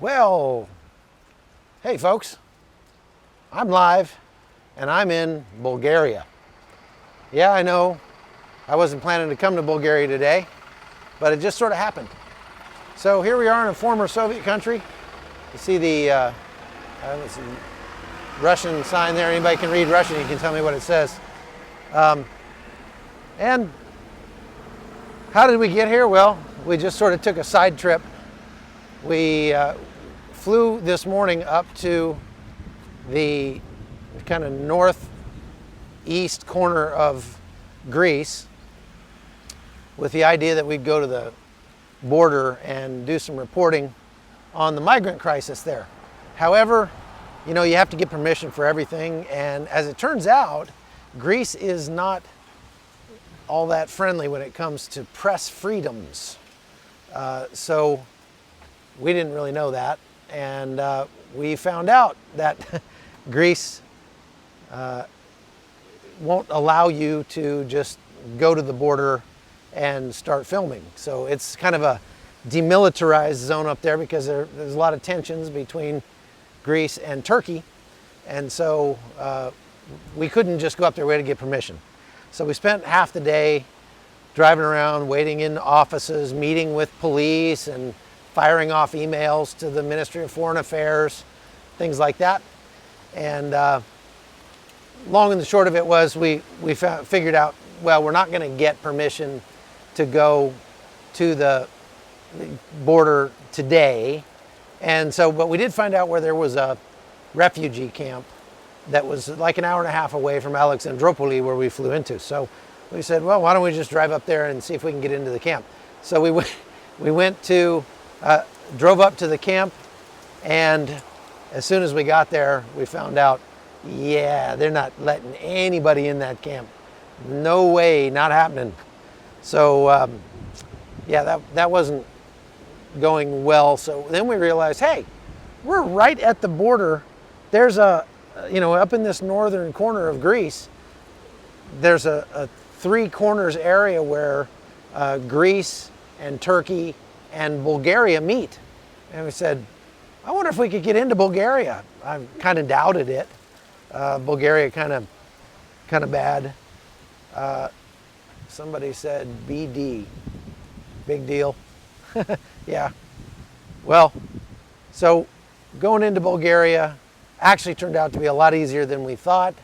Well, hey folks, I'm live and I'm in Bulgaria. Yeah, I know I wasn't planning to come to Bulgaria today, but it just sort of happened. So here we are in a former Soviet country. You see the Russian sign there. Anybody can read Russian, you can tell me what it says. And how did we get here? Well, we just sort of took a side trip. We flew this morning up to the kind of northeast corner of Greece with the idea that we'd go to the border and do some reporting on the migrant crisis there. However, you know, you have to get permission for everything, and as it turns out, Greece is not all that friendly when it comes to press freedoms. So we didn't really know that, and we found out that Greece won't allow you to just go to the border and start filming. So it's kind of a demilitarized zone up there because there's a lot of tensions between Greece and Turkey, and so we couldn't just go up there. We had to get permission. So we spent half the day driving around, waiting in offices, meeting with police, and firing off emails to the Ministry of Foreign Affairs, things like that. And long and the short of it was we figured out, well, we're not going to get permission to go to the border today. And so, but we did find out where there was a refugee camp that was like an hour and a half away from Alexandropoli, where we flew into. So we said, well, why don't we just drive up there and see if we can get into the camp? So we went to, drove up to the camp, and as soon as we got there, we found out, yeah, they're not letting anybody in that camp. No way, not happening. So yeah, that wasn't going well. So then we realized, hey, we're right at the border. There's a, you know, up in this northern corner of Greece, there's a three corners area where Greece and Turkey and Bulgaria meet. And we said, I wonder if we could get into Bulgaria. I kind of doubted it. Bulgaria kind of bad. Somebody said BD, big deal. Yeah. Well, so going into Bulgaria actually turned out to be a lot easier than we thought.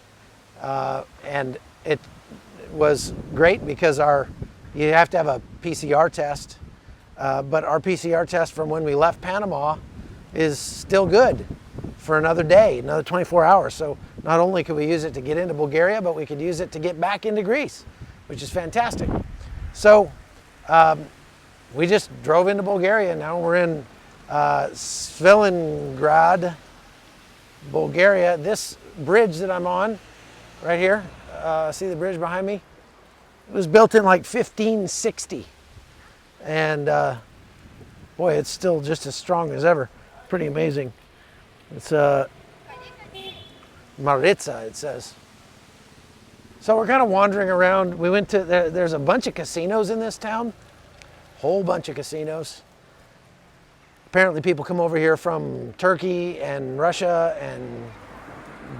And it was great because you have to have a PCR test. But our PCR test from when we left Panama is still good for another day, another 24 hours. So not only could we use it to get into Bulgaria, but we could use it to get back into Greece, which is fantastic. So we just drove into Bulgaria. Now we're in Svilengrad, Bulgaria. This bridge that I'm on right here, see the bridge behind me? It was built in like 1560. And boy, it's still just as strong as ever. Pretty amazing. It's Maritza, it says. So we're kind of wandering around. We went to, there's a bunch of casinos in this town, whole bunch of casinos. Apparently people come over here from Turkey and Russia and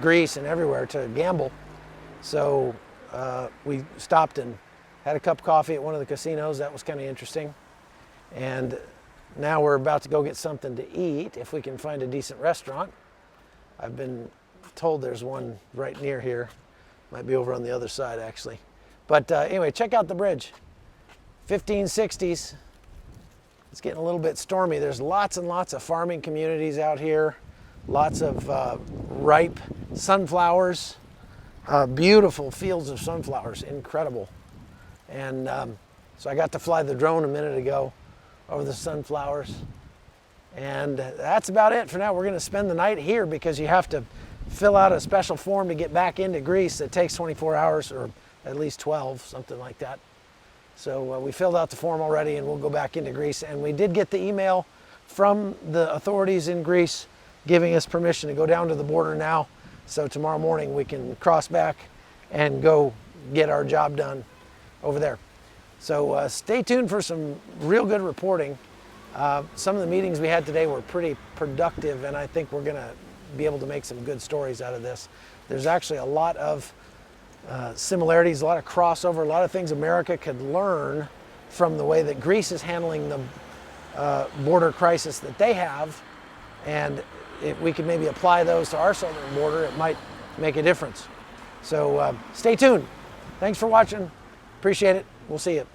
Greece and everywhere to gamble. So we stopped and had a cup of coffee at one of the casinos. That was kind of interesting. And now we're about to go get something to eat, if we can find a decent restaurant. I've been told there's one right near here. Might be over on the other side, actually. But anyway, check out the bridge. 1560s. It's getting a little bit stormy. There's lots and lots of farming communities out here. Lots of ripe sunflowers. Beautiful fields of sunflowers, incredible. And so I got to fly the drone a minute ago over the sunflowers. And that's about it for now. We're going to spend the night here because you have to fill out a special form to get back into Greece. It takes 24 hours or at least 12, something like that. So we filled out the form already and we'll go back into Greece. And we did get the email from the authorities in Greece giving us permission to go down to the border now. So tomorrow morning we can cross back and go get our job done over there. So stay tuned for some real good reporting. Some of the meetings we had today were pretty productive, and I think we're going to be able to make some good stories out of this. There's actually a lot of similarities, a lot of crossover, a lot of things America could learn from the way that Greece is handling the border crisis that they have, and if we could maybe apply those to our southern border, it might make a difference. So stay tuned. Thanks for watching. Appreciate it. We'll see you.